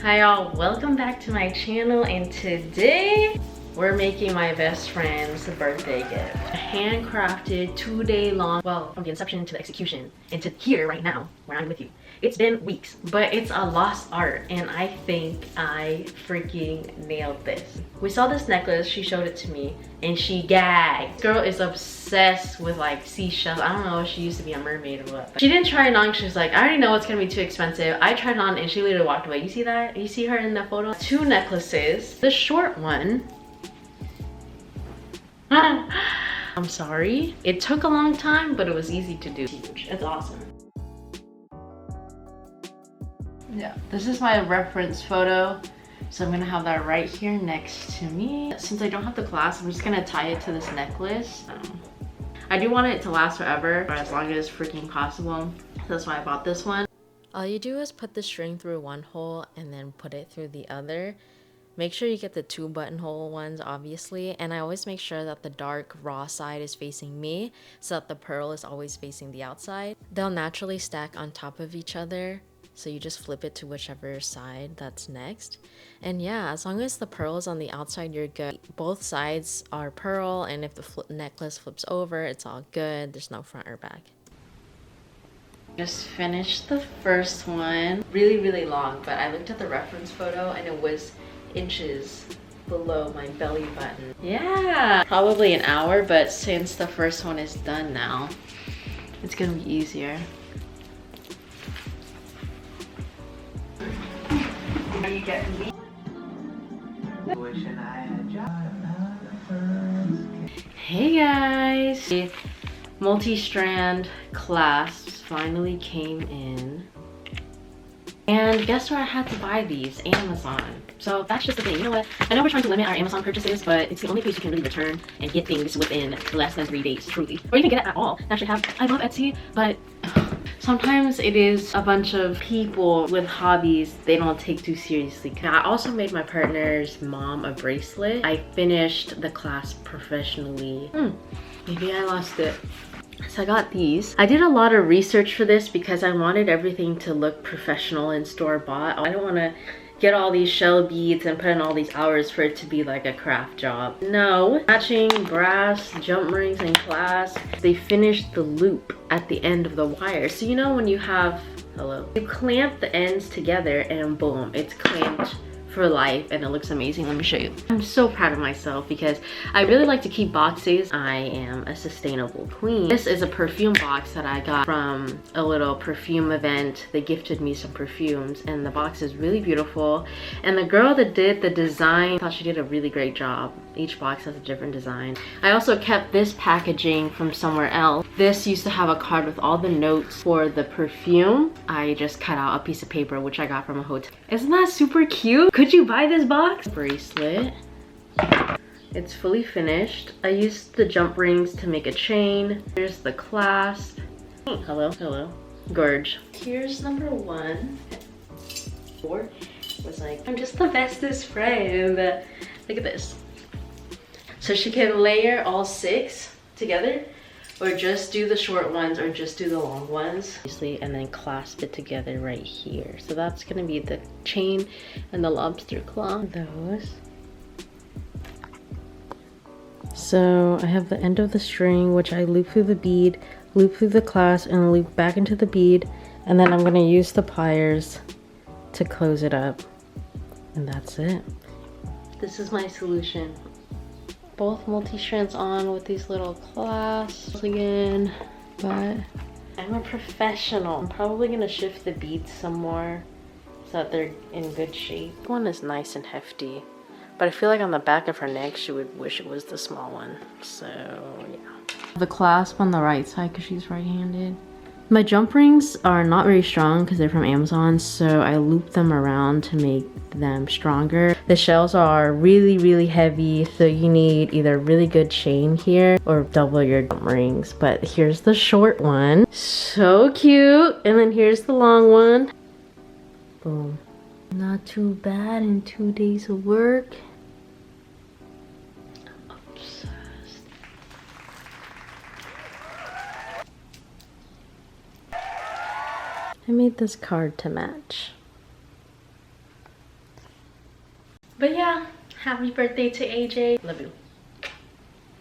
Hi y'all, welcome back to my channel, and today we're making my best friend's birthday gift. A handcrafted 2-day long, well, from the inception to the execution and to here right now where I'm with you. It's been weeks, but it's a lost art and I think I freaking nailed this. We saw this necklace, she showed it to me and she gagged. This girl is obsessed with like seashells. I don't know if she used to be a mermaid or what. She didn't try it on, she was like, I already know it's gonna be too expensive. I tried it on and she literally walked away. You see that? You see her in the photo? 2 necklaces. The short one, I'm sorry. It took a long time, but it was easy to do. It's huge. It's awesome. Yeah, this is my reference photo. So I'm gonna have that right here next to me. Since I don't have the clasp, I'm just gonna tie it to this necklace. I do want it to last forever, but as long as freaking possible. That's why I bought this one. All you do is put the string through one hole and then put it through the other. Make sure you get the 2 buttonhole ones, obviously, and I always make sure that the dark raw side is facing me so that the pearl is always facing the outside. They'll naturally stack on top of each other, so you just flip it to whichever side that's next. And yeah, as long as the pearl is on the outside, you're good. Both sides are pearl, and if the necklace flips over, it's all good. There's no front or back. Just finished the first one. Really long, but I looked at the reference photo and it was inches below my belly button. Yeah, probably an hour, but since the first one is done now, it's gonna be easier. Hey guys! The multi-strand clasps finally came in. And guess where I had to buy these? Amazon. So that's just the thing. You know what? I know we're trying to limit our Amazon purchases, but it's the only place you can really return and get things within less than 3 days, truly. Or even get it at all. Actually I love Etsy, but sometimes it is a bunch of people with hobbies they don't take too seriously. I also made my partner's mom a bracelet. I finished the clasp professionally. Maybe I lost it. So I got these. I did a lot of research for this because I wanted everything to look professional and store-bought. I don't want to get all these shell beads and put in all these hours for it to be like a craft job. No. Matching brass jump rings and clasps. They finished the loop at the end of the wire. So you know when you have, you clamp the ends together and boom, it's clamped for life and it looks amazing. Let me show you. I'm so proud of myself because I really like to keep boxes. I am a sustainable queen. This is a perfume box that I got from a little perfume event. They gifted me some perfumes and the box is really beautiful. And the girl that did the design, I thought she did a really great job. Each box has a different design. I also kept this packaging from somewhere else. This used to have a card with all the notes for the perfume. I just cut out a piece of paper, which I got from a hotel. Isn't that super cute? Could you buy this box? Bracelet. It's fully finished. I used the jump rings to make a chain. Here's the clasp. Hello. Gorge. Here's number 1. 4 was like, I'm just the bestest friend. Look at this. So she can layer all 6 together, or just do the short ones, or just do the long ones. And then clasp it together right here. So that's gonna be the chain and the lobster claw. Those. So I have the end of the string, which I loop through the bead, loop through the clasp, and loop back into the bead. And then I'm gonna use the pliers to close it up. And that's it. This is my solution. Both multi-strands on with these little clasps again, but I'm a professional. I'm probably gonna shift the beads some more so that they're in good shape. This one is nice and hefty, but I feel like on the back of her neck she would wish it was the small one, so yeah. The clasp on the right side because she's right-handed. My jump rings are not very strong because they're from Amazon, so I loop them around to make them stronger. The shells are really heavy, so you need either really good chain here or double your jump rings. But here's the short one. So cute. And then here's the long one. Boom. Not too bad in 2 days of work. I made this card to match. But yeah, happy birthday to AJ. Love you.